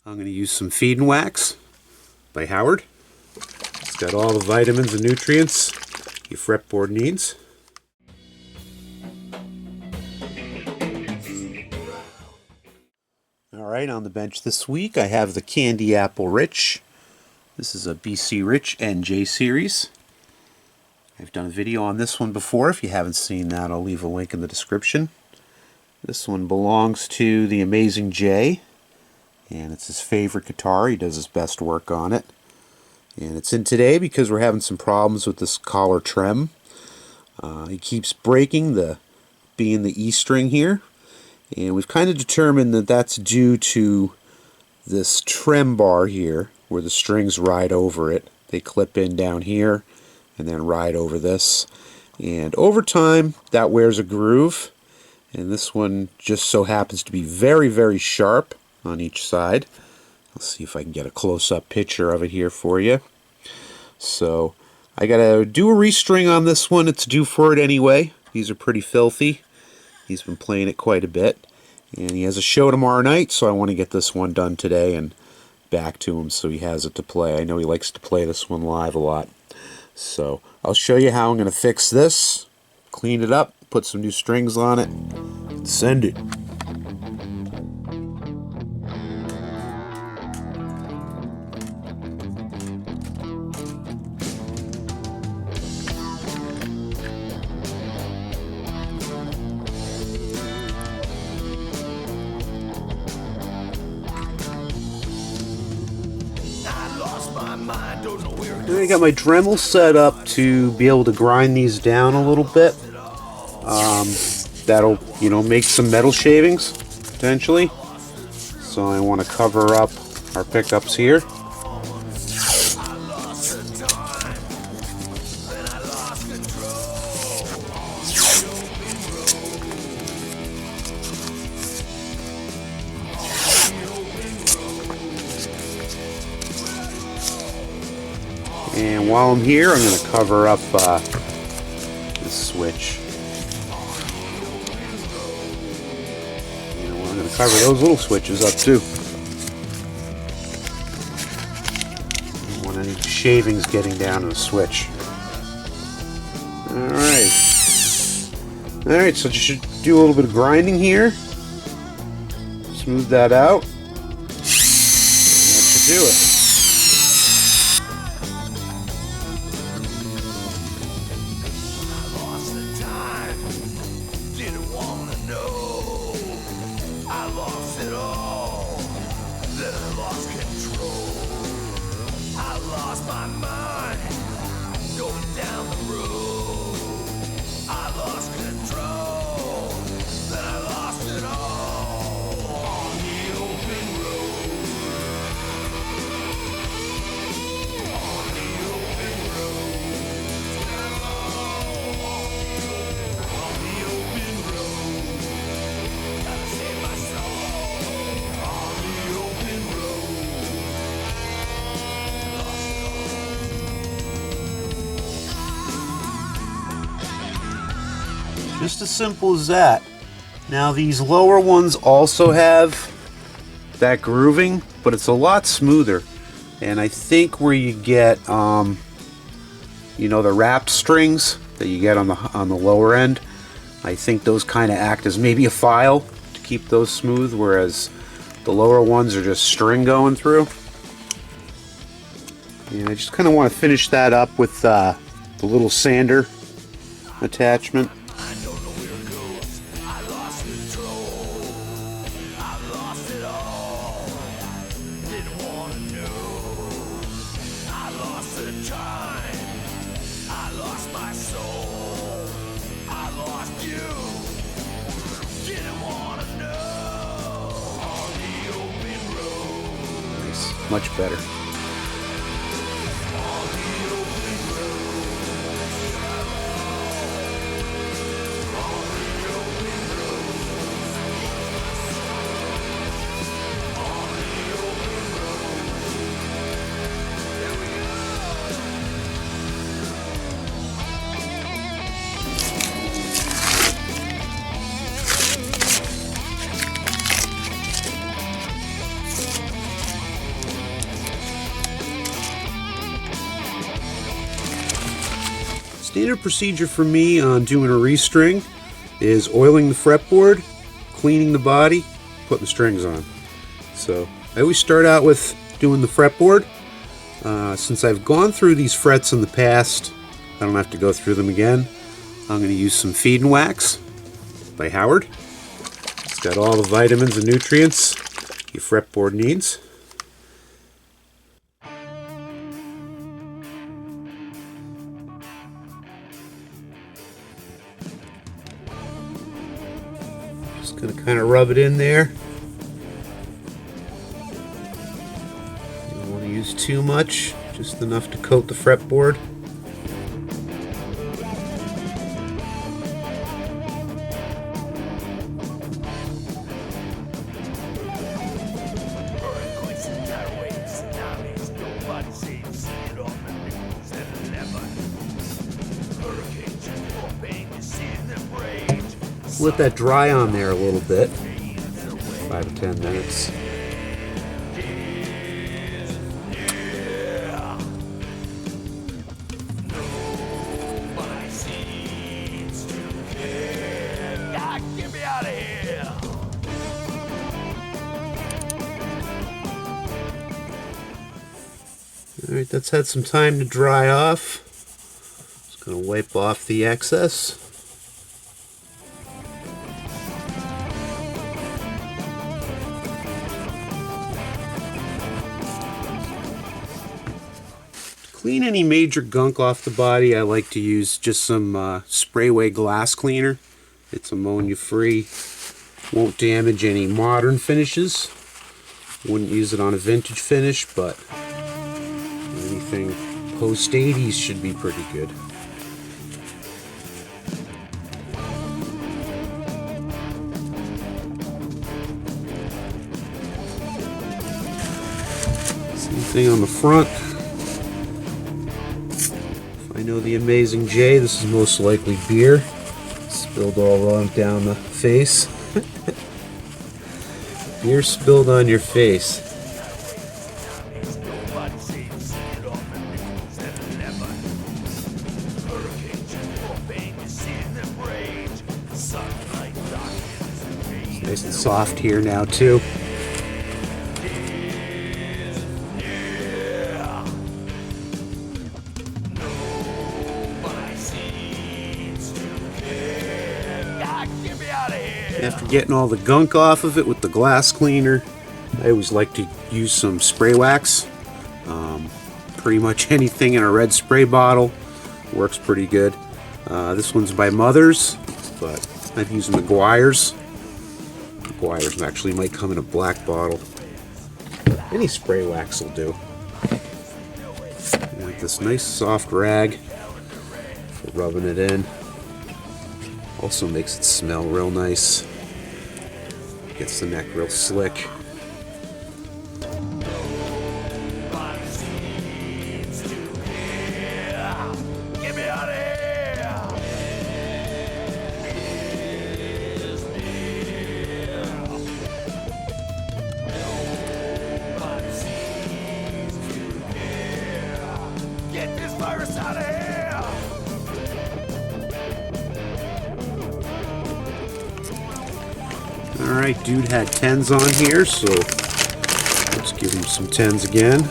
I'm going to use some Feed and Wax by Howard. It's got all the vitamins and nutrients your fretboard needs. Alright, on the bench this week I have the Candy Apple Rich. This is a BC Rich NJ series. I've done a video on this one before. If you haven't seen that, I'll leave a link in the description. This one belongs to the Amazing J, and it's his favorite guitar. He does his best work on it. And it's in today because we're having some problems with this Kahler trem. He keeps breaking the B and the E string here, and we've kind of determined that that's due to this trem bar here where the strings ride over it. They clip in down here and then ride over this, and over time that wears a groove, and this one just so happens to be very, very sharp on each side. Let's see if I can get a close-up picture of it here for you. So I gotta do a restring on this one. It's due for it anyway. These are pretty filthy. He's been playing it quite a bit, and he has a show tomorrow night, so I want to get this one done today and back to him so he has it to play. I know he likes to play this one live a lot. So I'll show you how I'm going to fix this, clean it up, put some new strings on it, and send it. I got my Dremel set up to be able to grind these down a little bit. That'll, make some metal shavings, potentially. So I want to cover up our pickups here. And while I'm here, I'm going to cover up this switch. I'm going to cover those little switches up too. I don't want any shavings getting down to the switch. Alright. Alright, so just do a little bit of grinding here. Smooth that out. That should do it. Just as simple as that. Now these lower ones also have that grooving, but it's a lot smoother. And I think where you get, the wrapped strings that you get on the lower end, I think those kind of act as maybe a file to keep those smooth, whereas the lower ones are just string going through. And I just kind of want to finish that up with the little sander attachment. Much better. Standard procedure for me on doing a restring is oiling the fretboard, cleaning the body, putting the strings on. So I always start out with doing the fretboard. Since I've gone through these frets in the past, I don't have to go through them again. I'm going to use some Feed and Wax by Howard. It's got all the vitamins and nutrients your fretboard needs. Just going to kind of rub it in there. You don't want to use too much, just enough to coat the fretboard. Let that dry on there a little bit, 5 to 10 minutes. Alright, that's had some time to dry off. Just going to wipe off the excess. Clean any major gunk off the body, I like to use just some Sprayway glass cleaner. It's ammonia free, won't damage any modern finishes. Wouldn't use it on a vintage finish, but anything post 80s should be pretty good. Same thing on the front. I know the Amazing J, this is most likely beer. Spilled all on down the face. Beer spilled on your face. It's nice and soft here now too. After getting all the gunk off of it with the glass cleaner, I always like to use some spray wax. Pretty much anything in a red spray bottle works pretty good. This one's by Mother's, but I've used McGuire's. McGuire's actually might come in a black bottle. Any spray wax will do. Got this nice soft rag for rubbing it in. Also makes it smell real nice. Gets the neck real slick. Get this virus out of here! Alright, dude had 10s on here, so let's give him some 10s again.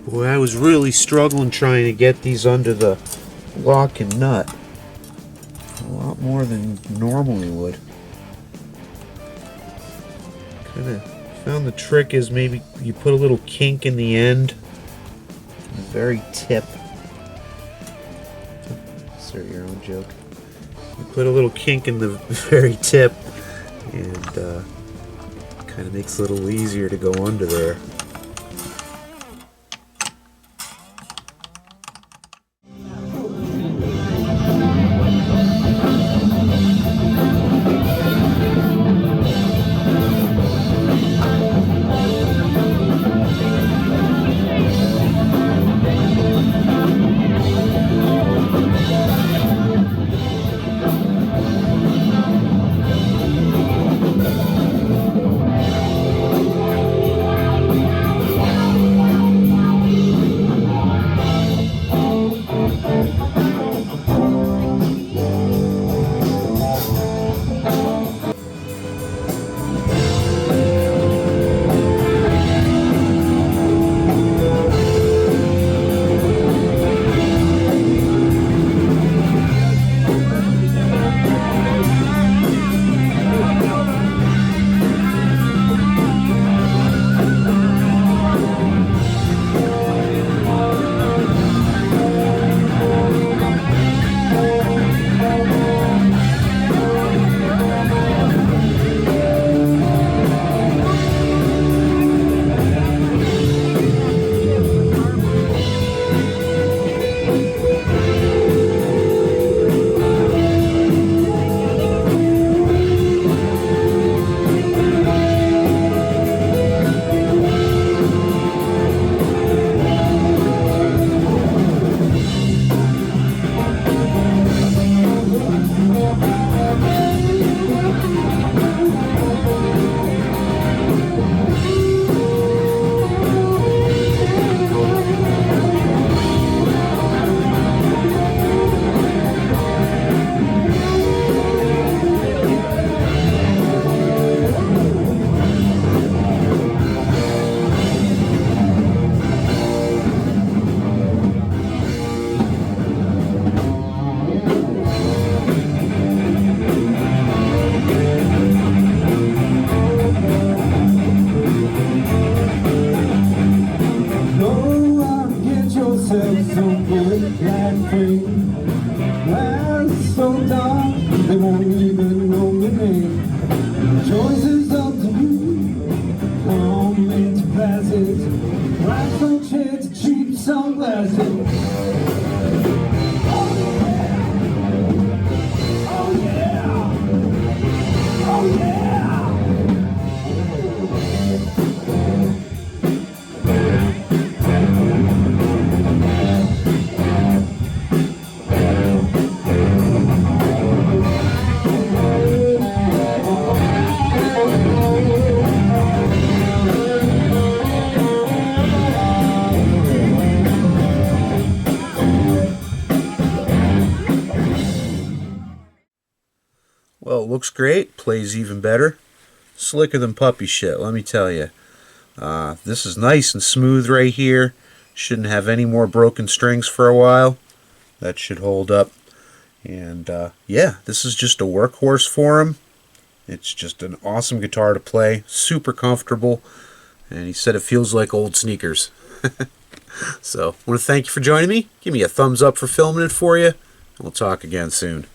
Boy, I was really struggling trying to get these under the lock and nut. A lot more than normally would. Kind of found the trick is maybe you put a little kink in the end, the very tip. Insert your own joke. You put a little kink in the very tip, and kind of makes it a little easier to go under there. So dark, they won't even know your name. The choice is up to you. Come into classes, grab some chance, cheap sunglasses. Oh yeah! Oh yeah! Oh yeah! Well, it looks great, plays even better. Slicker than puppy shit, let me tell you. This is nice and smooth right here. Shouldn't have any more broken strings for a while. That should hold up. And yeah, this is just a workhorse for him. It's just an awesome guitar to play, super comfortable, and he said it feels like old sneakers. So, I want to thank you for joining me. Give me a thumbs up for filming it for you, and we'll talk again soon.